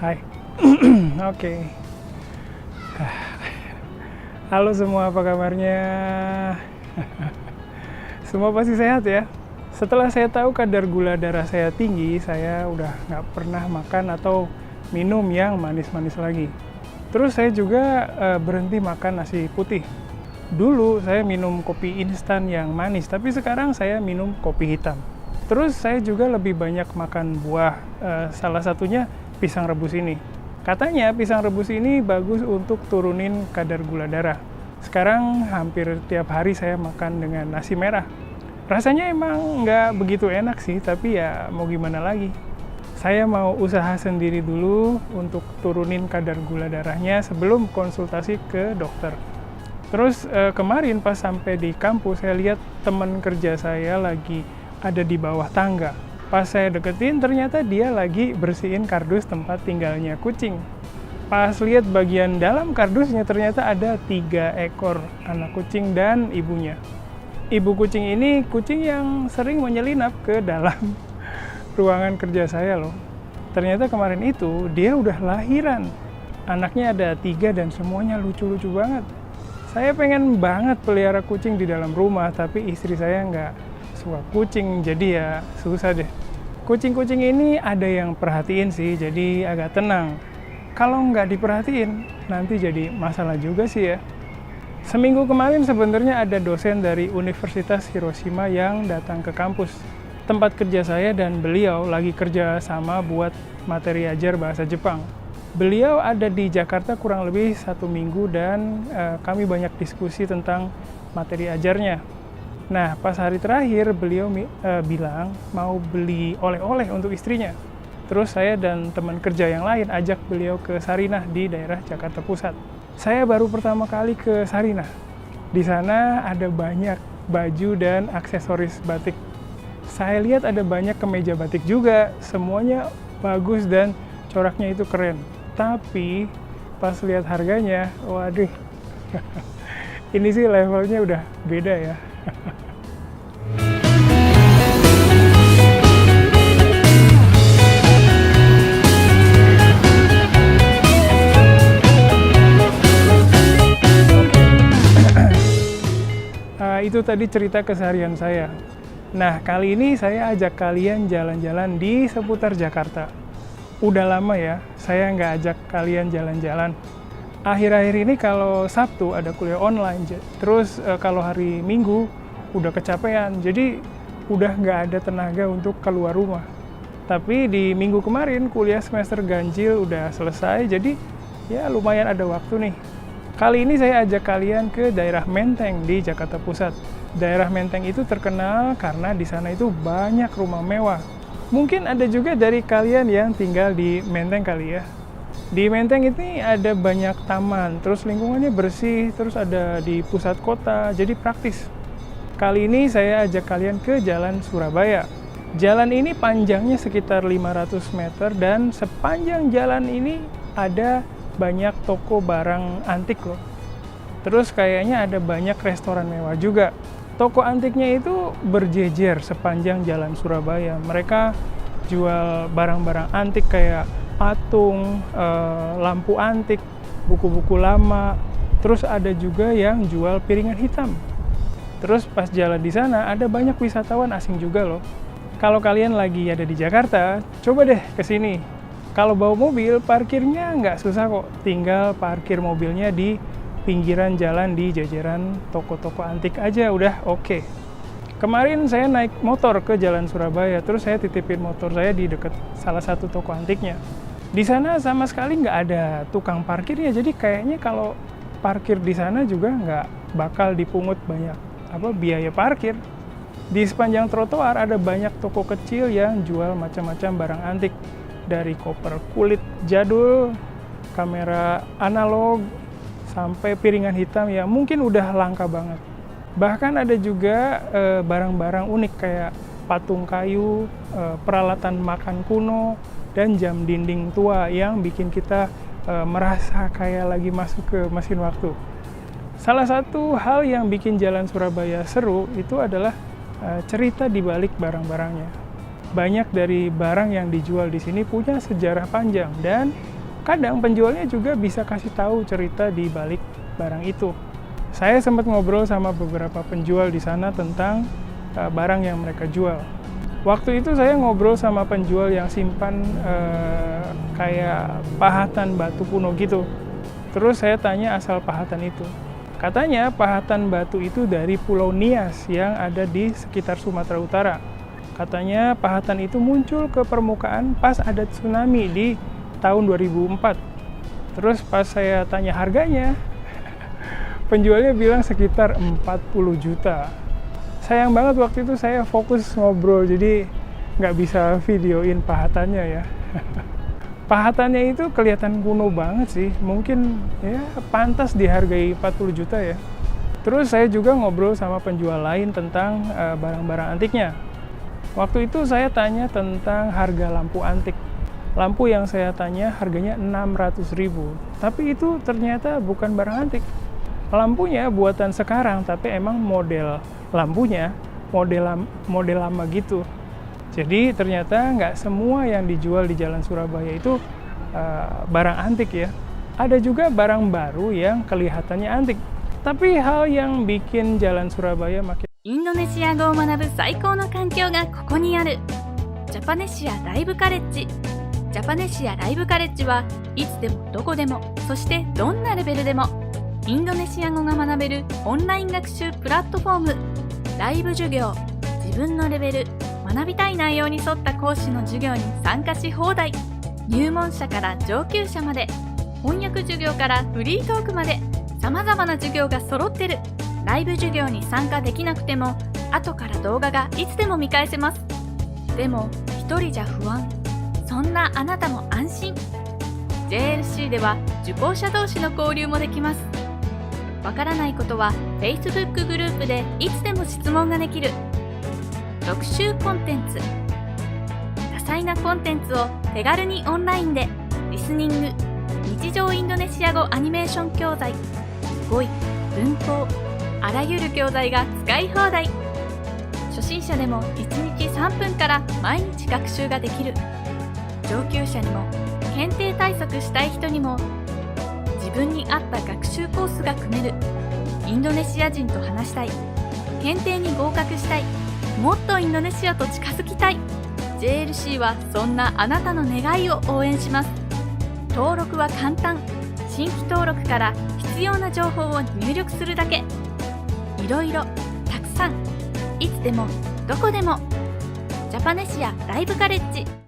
Hai. Oke. Halo semua, apa kabarnya? Semua pasti sehat ya? Setelah saya tahu kadar gula darah saya tinggi, saya udah nggak pernah makan atau minum yang manis-manis lagi. Terus saya juga berhenti makan nasi putih. Dulu saya minum kopi instan yang manis, tapi sekarang saya minum kopi hitam. Terus saya juga lebih banyak makan buah, salah satunya pisang rebus ini. Katanya pisang rebus ini bagus untuk turunin kadar gula darah. Sekarang hampir tiap hari saya makan dengan nasi merah. Rasanya emang nggak begitu enak sih, tapi ya mau gimana lagi. Saya mau usaha sendiri dulu untuk turunin kadar gula darahnya sebelum konsultasi ke dokter. Terus kemarin pas sampai di kampus, saya lihat teman kerja saya lagi ada di bawah tangga. Pas saya deketin, ternyata dia lagi bersihin kardus tempat tinggalnya kucing. Pas lihat bagian dalam kardusnya, ternyata ada 3 ekor anak kucing dan ibunya. Ibu kucing ini kucing yang sering menyelinap ke dalam ruangan kerja saya loh. Ternyata kemarin itu dia udah lahiran. Anaknya ada 3 dan semuanya lucu-lucu banget. Saya pengen banget pelihara kucing di dalam rumah, tapi istri saya nggak suka kucing, jadi ya susah deh. Kucing-kucing ini ada yang perhatiin sih, jadi agak tenang. Kalau nggak diperhatiin, nanti jadi masalah juga sih ya. Seminggu kemarin sebenarnya ada dosen dari Universitas Hiroshima yang datang ke kampus tempat kerja saya, dan beliau lagi kerja sama buat materi ajar bahasa Jepang. Beliau ada di Jakarta kurang lebih 1 minggu dan kami banyak diskusi tentang materi ajarnya. Nah, pas hari terakhir beliau bilang mau beli oleh-oleh untuk istrinya. Terus saya dan teman kerja yang lain ajak beliau ke Sarinah di daerah Jakarta Pusat. Saya baru pertama kali ke Sarinah. Di sana ada banyak baju dan aksesoris batik. Saya lihat ada banyak kemeja batik juga, semuanya bagus dan coraknya itu keren. Tapi pas lihat harganya, waduh, ini sih levelnya udah beda ya. Itu tadi cerita keseharian saya. Nah, kali ini saya ajak kalian jalan-jalan di seputar Jakarta. Udah lama ya, saya nggak ajak kalian jalan-jalan. Akhir-akhir ini kalau Sabtu ada kuliah online, terus kalau hari Minggu udah kecapean, jadi udah nggak ada tenaga untuk keluar rumah. Tapi di minggu kemarin kuliah semester ganjil udah selesai, jadi ya lumayan ada waktu nih. Kali ini saya ajak kalian ke daerah Menteng di Jakarta Pusat. Daerah Menteng itu terkenal karena di sana itu banyak rumah mewah. Mungkin ada juga dari kalian yang tinggal di Menteng kali ya. Di Menteng ini ada banyak taman, terus lingkungannya bersih, terus ada di pusat kota, jadi praktis. Kali ini saya ajak kalian ke Jalan Surabaya. Jalan ini panjangnya sekitar 500 meter dan sepanjang jalan ini ada banyak toko barang antik loh. Terus kayaknya ada banyak restoran mewah juga. Toko antiknya itu berjejer sepanjang Jalan Surabaya. Mereka jual barang-barang antik kayak patung, lampu antik, buku-buku lama. Terus ada juga yang jual piringan hitam. Terus pas jalan di sana ada banyak wisatawan asing juga loh. Kalau kalian lagi ada di Jakarta, coba deh ke sini. Kalau bawa mobil, parkirnya nggak susah kok. Tinggal parkir mobilnya di pinggiran jalan di jajaran toko-toko antik aja, udah oke. Kemarin saya naik motor ke Jalan Surabaya, terus saya titipin motor saya di dekat salah satu toko antiknya. Di sana sama sekali nggak ada tukang parkirnya, jadi kayaknya kalau parkir di sana juga nggak bakal dipungut banyak biaya parkir. Di sepanjang trotoar ada banyak toko kecil yang jual macam-macam barang antik. Dari koper kulit jadul, kamera analog, sampai piringan hitam yang mungkin udah langka banget. Bahkan ada juga barang-barang unik kayak patung kayu, peralatan makan kuno, dan jam dinding tua yang bikin kita merasa kayak lagi masuk ke mesin waktu. Salah satu hal yang bikin Jalan Surabaya seru itu adalah cerita di balik barang-barangnya. Banyak dari barang yang dijual di sini punya sejarah panjang dan Kadang penjualnya juga bisa kasih tahu cerita di balik barang itu. Saya sempat ngobrol sama beberapa penjual di sana tentang barang yang mereka jual. Waktu itu saya ngobrol sama penjual yang simpan kayak pahatan batu kuno gitu. Terus saya tanya asal pahatan itu. Katanya pahatan batu itu dari Pulau Nias yang ada di sekitar Sumatera Utara. Katanya pahatan itu muncul ke permukaan pas ada tsunami di tahun 2004. Terus pas saya tanya harganya, penjualnya bilang sekitar 40 juta. Sayang banget waktu itu saya fokus ngobrol, jadi nggak bisa videoin pahatannya ya. Pahatannya itu kelihatan kuno banget sih, mungkin ya pantas dihargai 40 juta ya. Terus saya juga ngobrol sama penjual lain tentang barang-barang antiknya. Waktu itu saya tanya tentang harga lampu antik. Lampu yang saya tanya harganya 600.000, tapi itu ternyata bukan barang antik. Lampunya buatan sekarang, tapi emang model lampunya model lama gitu. Jadi ternyata nggak semua yang dijual di Jalan Surabaya itu barang antik ya. Ada juga barang baru yang kelihatannya antik. Tapi hal yang bikin Jalan Surabaya makin インドネシア語を学ぶ最高の環境がここにある。ジャパネシアライブカレッジ。ジャパネシアライブカレッジはいつでもどこでも、そしてどんなレベルでもインドネシア語が学べるオンライン学習プラットフォーム。ライブ授業、自分のレベル、学びたい内容に沿った講師の授業に参加し放題。入門者から上級者まで、翻訳授業からフリートークまで様々な授業が揃ってる。ライブ授業に参加できなくても後から動画がいつでも見返せます。でも一人じゃ不安。そんなあなたも安心。 JLC では受講者同士の交流もできます。わからないことは Facebook グループでいつでも質問ができる。特集コンテンツ。多彩なコンテンツを手軽にオンラインで。リスニング、日常インドネシア語アニメーション教材、語彙、文法、あらゆる教材が使い放題。初心者でも1日3分から毎日学習ができる。上級者にも検定対策したい人にも自分に合った学習コースが組める。インドネシア人と話したい、検定に合格したい、もっとインドネシアと近づきたい。 JLC はそんなあなたの願いを応援します。登録は簡単。新規登録から必要な情報を入力するだけ。いろいろたくさん、いつでもどこでも。ジャパネシアライブカレッジ。